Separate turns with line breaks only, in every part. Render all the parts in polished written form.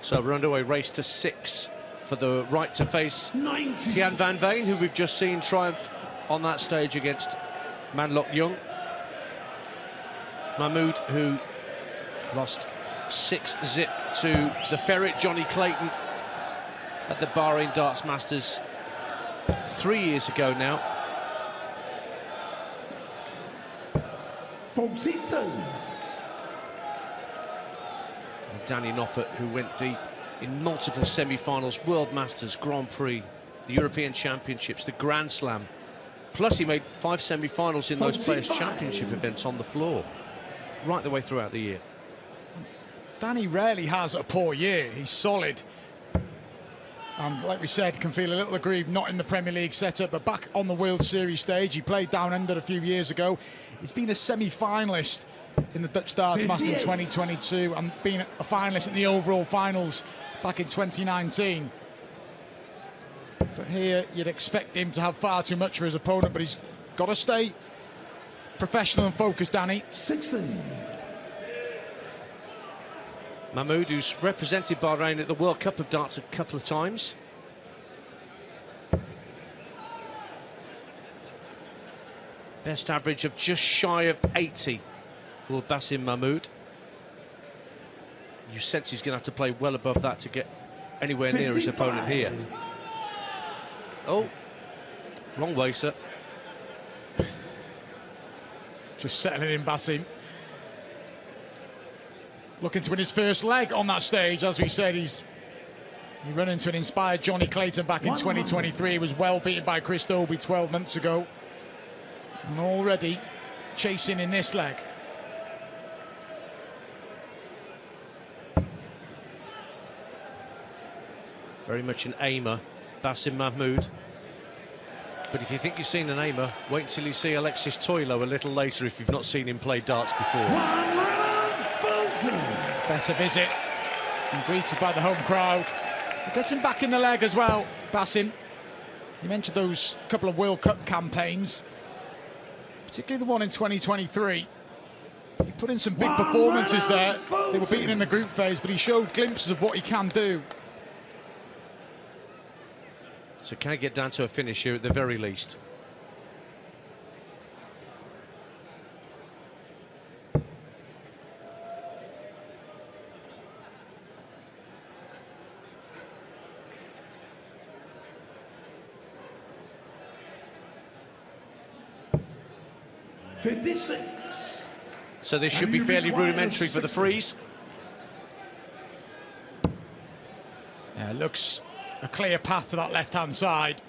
So we're underway, race to 6 for the right to face Tian Van Veen, who we've just seen triumph on that stage against Manlok Jung. Mahmood, who lost 6-zip to the ferret Johnny Clayton at the Bahrain Darts Masters 3 years ago now. Danny Noppert, who went deep in multiple semi-finals, World Masters, Grand Prix, the European Championships, the Grand Slam. Plus he made 5 semi-finals in those Players' Championship events on the floor, right the way throughout the year.
Danny rarely has a poor year. He's solid. And like we said, can feel a little aggrieved not in the Premier League setup, but back on the World Series stage. He played down under a few years ago. He's been a semi-finalist in the Dutch Darts Masters in 2022 and been a finalist in the overall finals back in 2019. But here you'd expect him to have far too much for his opponent, but he's got to stay professional and focused, Danny.
16.
Mahmood, who's represented Bahrain at the World Cup of Darts a couple of times. Best average of just shy of 80 for Basim Mahmood. You sense he's going to have to play well above that to get anywhere near his opponent here. Oh, wrong way, sir.
Just settling in, Basim. Looking to win his first leg on that stage. As we said, he ran into an inspired Johnny Clayton back in 2023. He was well beaten by Chris Dobie 12 months ago. And already chasing in this leg.
Very much an aimer, Basim Mahmood. But if you think you've seen an aimer, wait until you see Alexis Toilo a little later if you've not seen him play darts before.
Better visit and greeted by the home crowd. He gets him back in the leg as well, Basim. You mentioned those couple of World Cup campaigns, particularly the one in 2023. He put in some big performances there. They were beaten in the group phase, but he showed glimpses of what he can do.
So can he get down to a finish here at the very least? So this should be fairly rudimentary for the freeze.
Yeah, looks a clear path to that left-hand side.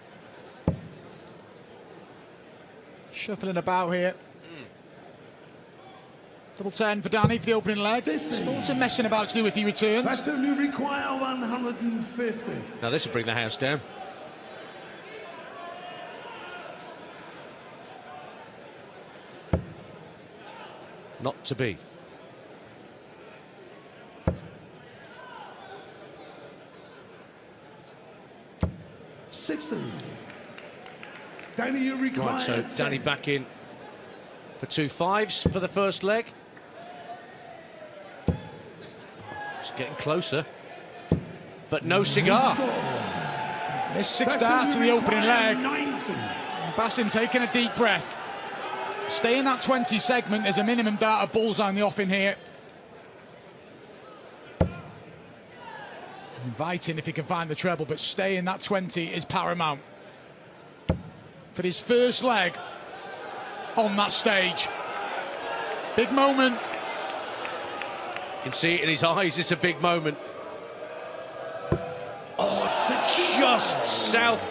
Shuffling about here. Double 10 for Danny for the opening leg. Still some messing about to do if he returns.
That's only require 150.
Now this will bring the house down. Not to be.
Danny, you require.
Right, so Danny back in for 2 5s for the first leg. It's getting closer, but no cigar.
Missed 6 darts in the opening leg. Basim taking a deep breath. Stay in that 20 segment. There's a minimum dart of bullseye on the off in here. Inviting if he can find the treble, but stay in that 20 is paramount. For his first leg on that stage. Big moment.
You can see it in his eyes, it's a big moment.
Oh,
just south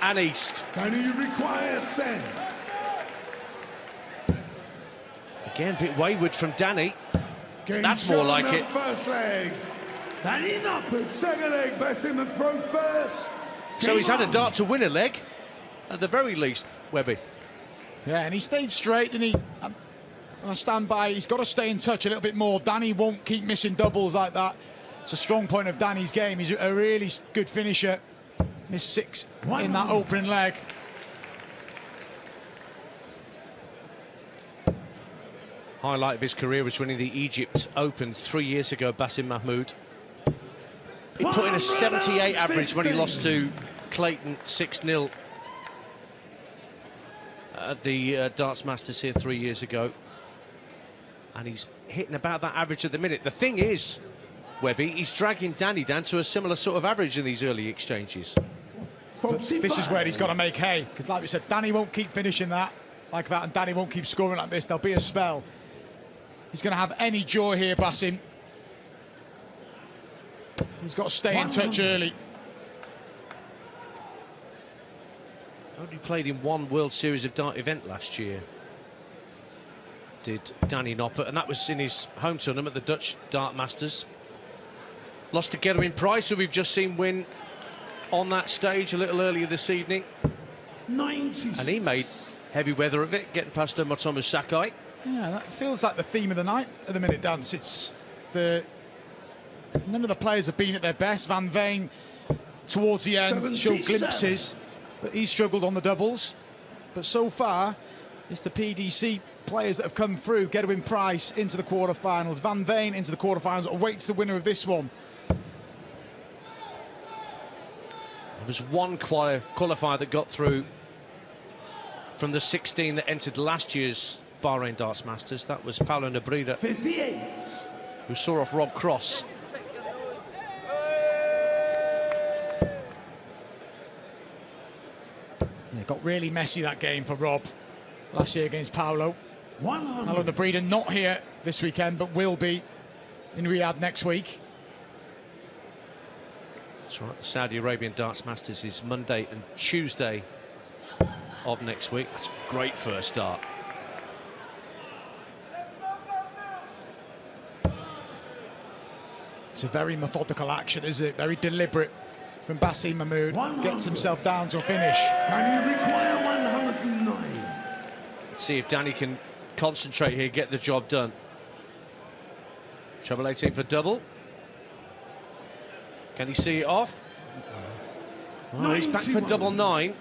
and east.
Danny, you require 10.
Again, a bit wayward from Danny. That's more like it.
First leg. Danny Noppert, second leg, Basim and throw first.
So he's had a dart to win a leg, at the very least, Webby.
Yeah, and he stayed straight, and I stand by, he's got to stay in touch a little bit more. Danny won't keep missing doubles like that. It's a strong point of Danny's game. He's a really good finisher. Missed 6 in that opening leg. Highlight of his career was winning the Egypt Open 3 years ago, Basim Mahmood.
He put in a 78 average when he lost to Clayton 6-0 at the Darts Masters here 3 years ago. And he's hitting about that average at the minute. The thing is, Webby, he's dragging Danny down to a similar sort of average in these early exchanges.
This is where he's got to make hay, because like we said, Danny won't keep finishing that like that, and Danny won't keep scoring like this. There'll be a spell. He's going to have any joy here, Basim. He's got to stay in touch early.
Only played in one World Series of Dart event last year, did Danny Noppert, and that was in his home tournament, the Dutch Dart Masters. Lost to Gerwin Price, who we've just seen win on that stage a little earlier this evening.
96.
And he made heavy weather of it, getting past Motomu Sakai.
Yeah, that feels like the theme of the night at the minute, Dance. It's none of the players have been at their best. Van Veen, towards the end, showed glimpses, but he struggled on the doubles. But so far, it's the PDC players that have come through. Gerwin Price into the quarterfinals, Van Veen into the quarterfinals, awaits the winner of this one.
There was one qualifier that got through from the 16 that entered last year's Bahrain Darts Masters. That was Paulo Nebrida,
58.
who saw off Rob Cross.
It got really messy, that game for Rob last year against Paulo. Paulo Nebrida not here this weekend, but will be in Riyadh next week.
That's right, the Saudi Arabian Darts Masters is Monday and Tuesday of next week. That's a great first start.
It's a very methodical action, isn't it? Very deliberate from Basim Mahmood. Gets himself down to a finish.
Can you require 109?
Let's see if Danny can concentrate here, get the job done. Treble 18 for double. Can he see it off? Oh, he's back for double 9.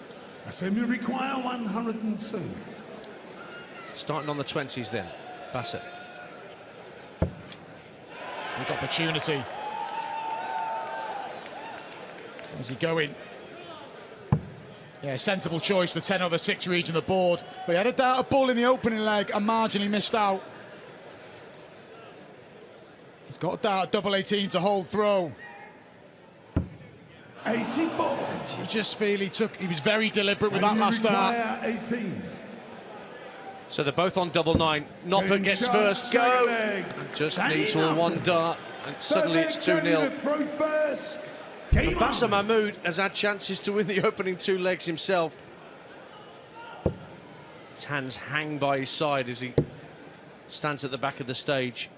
I said you require 102.
Starting on the 20s then, Bassett.
Big opportunity. Where's he going? Yeah, sensible choice, the 10 over 6 region of the board. But he had a doubt of ball in the opening leg and marginally missed out. He's got a doubt at double 18 to hold throw.
84.
You just feel he was very deliberate with that last start.
18.
So they're both on double 9. Noppert gets first go. And just needs one dart, and suddenly it's 2-0. But Basim Mahmood has had chances to win the opening 2 legs himself. His hands hang by his side as he stands at the back of the stage.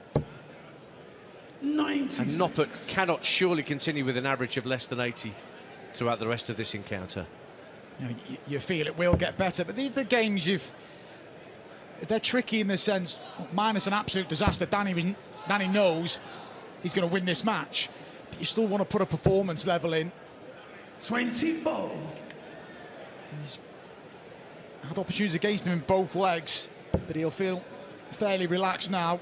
96.
And Noppert cannot surely continue with an average of less than 80 throughout the rest of this encounter.
You feel it will get better, but these are the games they're tricky in the sense, minus an absolute disaster. Danny knows he's going to win this match, but you still want to put a performance level in.
24.
He's had opportunities against him in both legs, but he'll feel fairly relaxed now.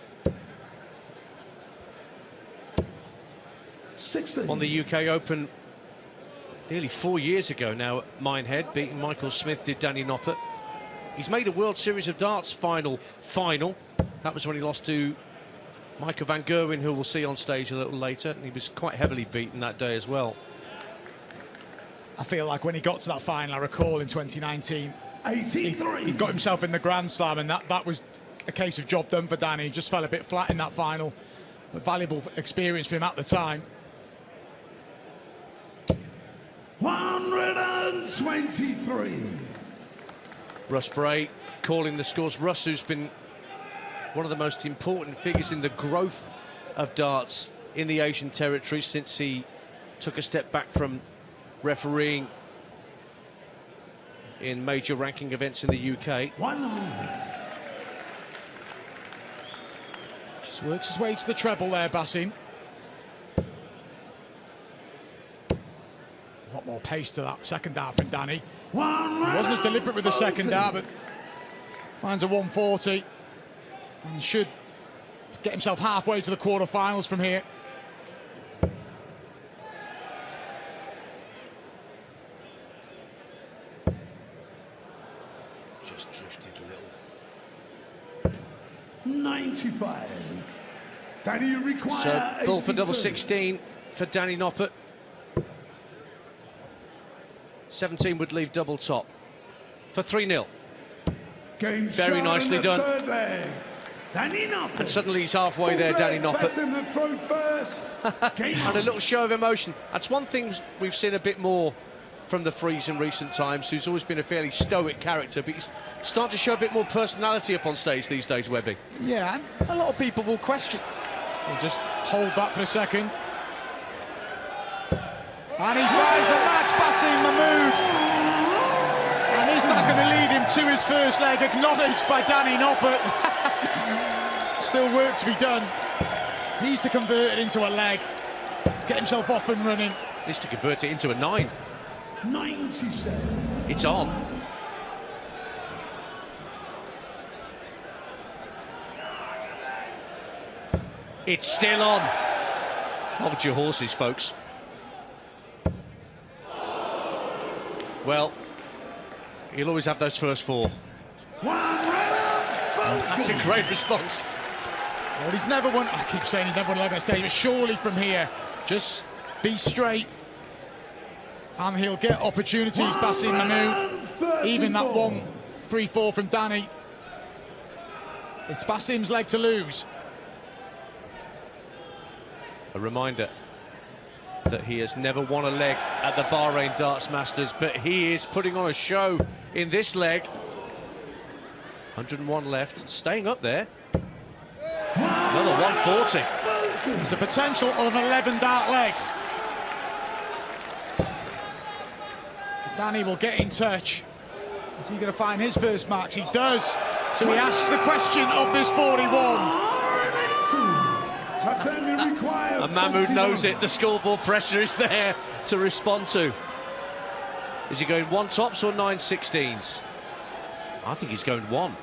16.
On the UK Open nearly 4 years ago now at Minehead, beating Michael Smith, did Danny Noppert. He's made a World Series of Darts final. That was when he lost to Michael van Gerwen, who we'll see on stage a little later, and he was quite heavily beaten that day as well.
I feel like when he got to that final, I recall in 2019,
83.
he got himself in the Grand Slam, and that was a case of job done for Danny. He just fell a bit flat in that final. A valuable experience for him at the time.
123.
Russ Bray calling the scores. Russ, who's been one of the most important figures in the growth of darts in the Asian territory since he took a step back from refereeing in major ranking events in the UK.
100.
Just works his way to the treble there, Basim. A lot more pace to that second dart from Danny. He wasn't as deliberate with the second dart, but finds a 140 and should get himself halfway to the quarterfinals from here.
95. Danny, you require
So, ball for
82.
double 16 for Danny Noppert. 17 would leave double top for 3-0.
Game
Very
shot
nicely
in the
done.
third leg. Danny Noppert.
And suddenly he's halfway there, Danny Noppert.
Batsman to throw first. Game
And a little show of emotion. That's one thing we've seen a bit more from the Freeze in recent times, who's always been a fairly stoic character, but he's starting to show a bit more personality up on stage these days, Webby.
Yeah, and a lot of people will question. We'll just hold that for a second. And he finds a match, Basim Mahmood. And is that going to lead him to his first leg, acknowledged by Danny Noppert. Still work to be done. Needs to convert it into a leg. Get himself off and running.
Needs to convert it into a 9.
97.
It's on. It's still on. Hold your horses, folks. Well, he'll always have those first 4. That's a great response.
Well, he's never won. I keep saying he's never won a leg on a stage, but surely from here, just be straight. And he'll get opportunities, Basim Mahmood. Even that 1-3-4 from Danny. It's Basim's leg to lose.
A reminder that he has never won a leg at the Bahrain Darts Masters, but he is putting on a show in this leg. 101 left, staying up there. Another 140.
There's a potential of an 11 dart leg. Danny will get in touch. Is he going to find his first marks? He does. So he asks the question of this 41.
And Mahmood knows it. The scoreboard pressure is there to respond to. Is he going 1 tops or 9 16s? I think he's going 1.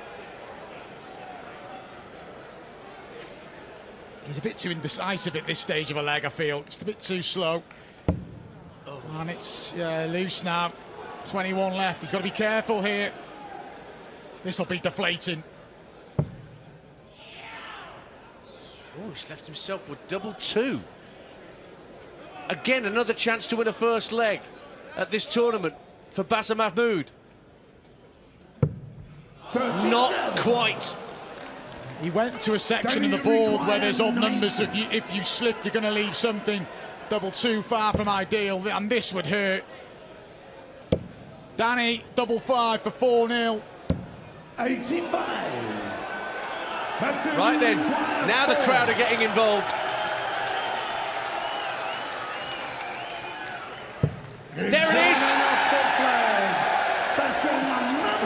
He's a bit too indecisive at this stage of a leg, I feel. Just a bit too slow. And it's loose now. 21 left. He's got to be careful here. This will be deflating.
Oh, he's left himself with double 2. Again, another chance to win a first leg at this tournament for Basim Mahmood. Not quite.
He went to a section in the board where there's odd numbers, so if you slip, you're going to leave something. Double 2, far from ideal, and this would hurt. Danny, double 5 for 4-0.
85.
Right then, now the crowd are getting involved. There it is!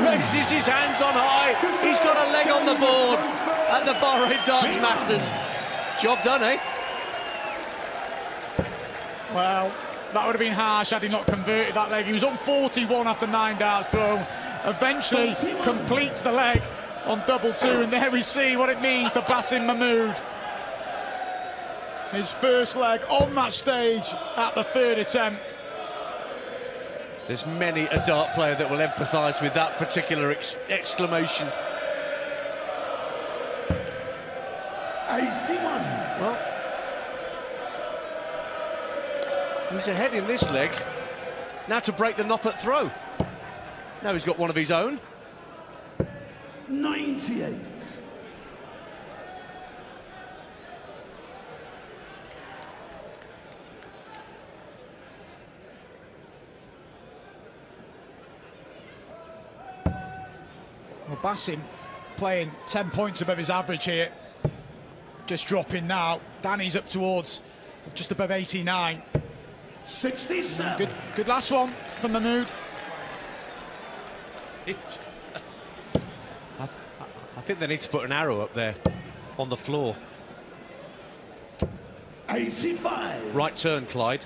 Raises his hands on high. He's got a leg on the board at the Bahrain Darts Masters. Job done, eh?
Well, that would have been harsh had he not converted that leg. He was on 41 after 9 darts thrown. Eventually completes the leg on double 2, and there we see what it means to Basim Mahmood. His first leg on that stage at the 3rd attempt.
There's many a dart player that will empathise with that particular exclamation.
81.
Well, he's ahead in this leg. Now to break the Noppert throw. Now he's got one of his own.
98.
Well, Basim playing 10 points above his average here. Just dropping now. Danny's up towards just above 89.
67.
Good last one from Mahmood.
I think they need to put an arrow up there on the floor.
85.
Right turn, Clyde.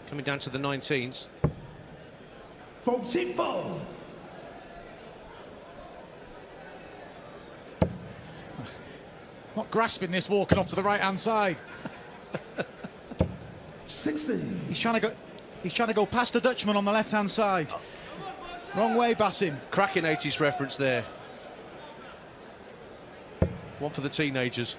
Coming down to the 19s.
44.
Not grasping this, walking off to the right-hand side.
16.
He's trying to go past the Dutchman on the left-hand side. Wrong way, Basim.
Cracking 80s reference there. One for the teenagers.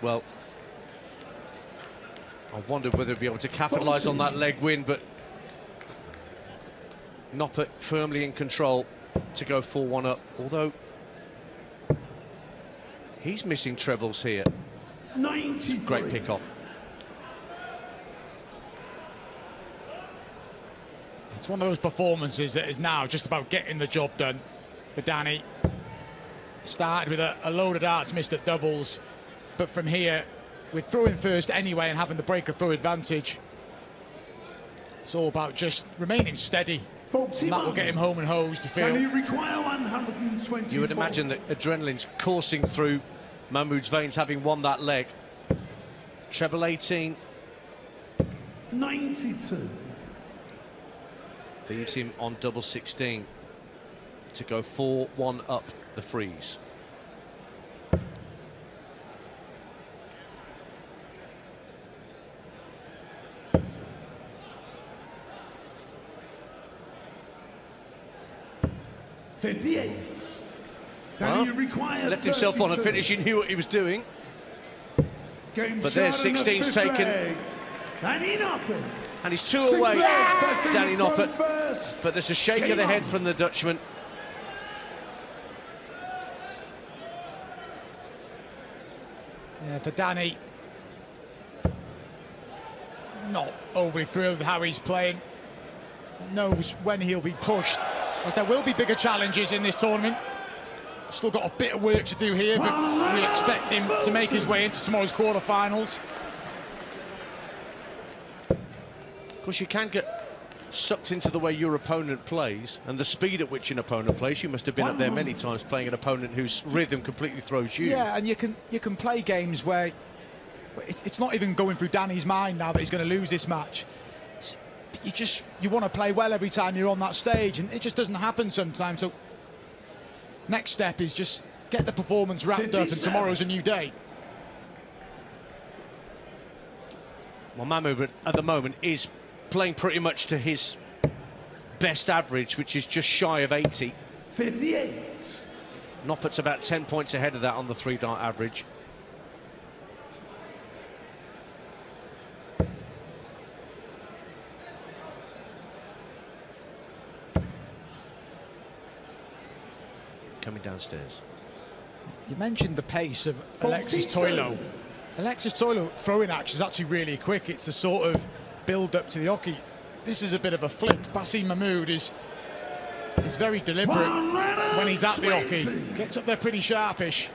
Well, I wondered whether he'd be able to capitalise on that leg win, but Noppert firmly in control to go 4-1 up, although he's missing trebles here.
93.
Great pick-off.
It's one of those performances that is now just about getting the job done for Danny. Started with a load of darts missed at doubles, but from here, with throwing first anyway and having the breaker throw advantage, it's all about just remaining steady.
41.
And that will get him home and hosed, you
Can he
feel.
require 124?
You would imagine that adrenaline's coursing through Mahmood's veins, having won that leg. Treble 18
92.
leaves him on double 16 to go 4-1 up the freeze.
Can he require
Left himself on a
32?
finish, he knew what he was doing.
Game
But there's
shot and the
16's
fifth
taken.
leg. Danny Noppert.
And he's 2
Sixth
away,
leg, best in
Danny
the front
Noppert.
first.
But there's a shake
Game
of the head
on.
from the Dutchman.
Yeah, for Danny, not overly thrilled with how he's playing. Knows when he'll be pushed, as there will be bigger challenges in this tournament. Still got a bit of work to do here, but we expect him to make his way into tomorrow's quarterfinals.
Of course, you can get sucked into the way your opponent plays and the speed at which an opponent plays. You must have been up there many times playing an opponent whose rhythm completely throws you.
Yeah, and you can play games where it's not even going through Danny's mind now that he's going to lose this match. You want to play well every time you're on that stage, and it just doesn't happen sometimes. So next step is just get the performance wrapped up, and tomorrow's a new day.
Well, Mahmood at the moment is playing pretty much to his best average, which is just shy of 80.
58.
Noppert's about 10 points ahead of that on the 3-dart average. Coming downstairs.
You mentioned the pace of
42.
Alexis Toilo. Alexis Toilo throwing action is actually really quick. It's the sort of build up to the hockey. This is a bit of a flip. Basim Mahmood is very deliberate when he's at the hockey. Gets up there pretty sharpish.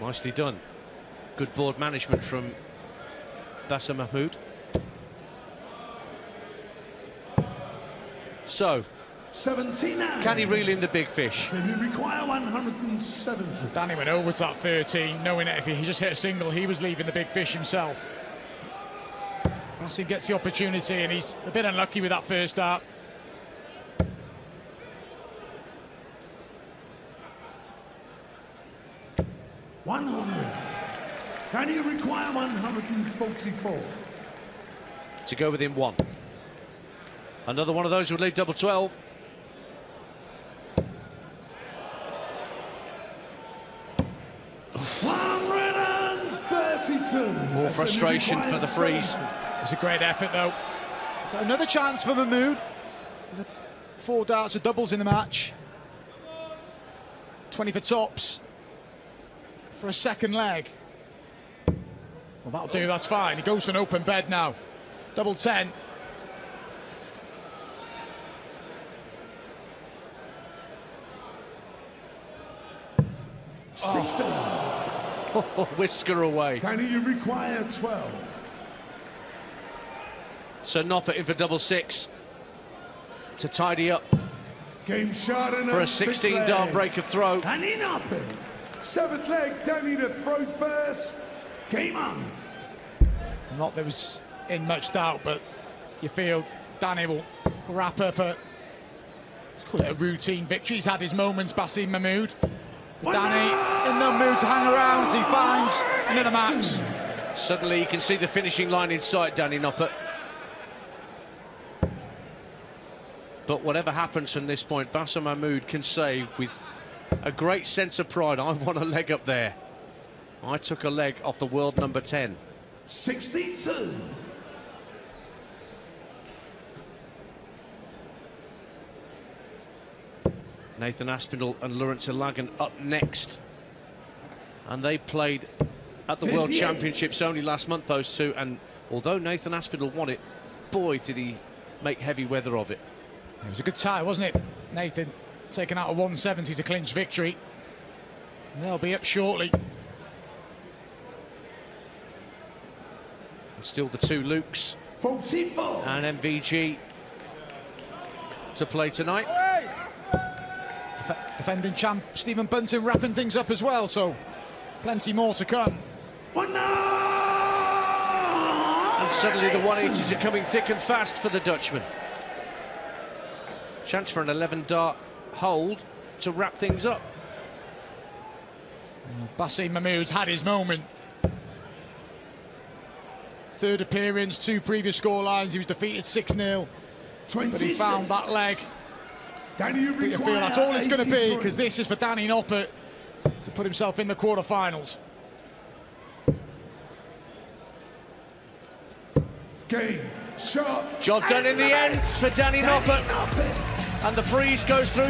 Nicely done. Good board management from Basim Mahmood. So,
79.
can he reel in the big fish?
So we require 170.
Danny went over to that 13, knowing that if he just hit a single, he was leaving the big fish himself. Basim gets the opportunity, and he's a bit unlucky with that first dart.
Can he require 144?
To go within 1. Another one of those would lead double 12. More frustration for the freeze.
It's a great effort, though. Got another chance for Mahmood. 4 darts of doubles in the match. 20 for tops for a second leg. Well, that'll do, that's fine. He goes for an open bed now. Double 10.
Whisker away.
Danny, you require 12.
So Noppert in for double six to tidy up
Game shot and
for a
sixth
16-dart
leg.
break of throw.
Danny Noppert. 7th leg, Danny to throw first. Game on.
Not that was in much doubt, but you feel Danny will wrap up a, let's call it a routine victory. He's had his moments, Bahrain Mahmood. But Danny in the mood to hang around, he finds another max.
Suddenly you can see the finishing line in sight, Danny Noppert. But whatever happens from this point, Bahrain Mahmood can say with a great sense of pride, I won a leg up there. I took a leg off the world number 10.
62.
Nathan Aspinall and Lawrence Ilagan up next. And they played at the World
58.
Championships only last month, those two. And although Nathan Aspinall won it, boy, did he make heavy weather of it.
It was a good tie, wasn't it? Nathan taken out a 170 to clinch victory. And they'll be up shortly.
And still the two Lukes
44.
and MVG to play tonight.
Defending champ Stephen Bunton wrapping things up as well, so plenty more to come.
One
And suddenly the 180s are coming thick and fast for the Dutchman. Chance for an 11-dart hold to wrap things up.
Bahrain Mahmood's had his moment. Third appearance, 2 previous scorelines. He was defeated 6-0, but he found that leg.
Danny, you
You feel that's all it's going to be, because this is for Danny Noppert to put himself in the quarterfinals.
Game shot.
Job done in the end for Danny Noppert. And the freeze goes through.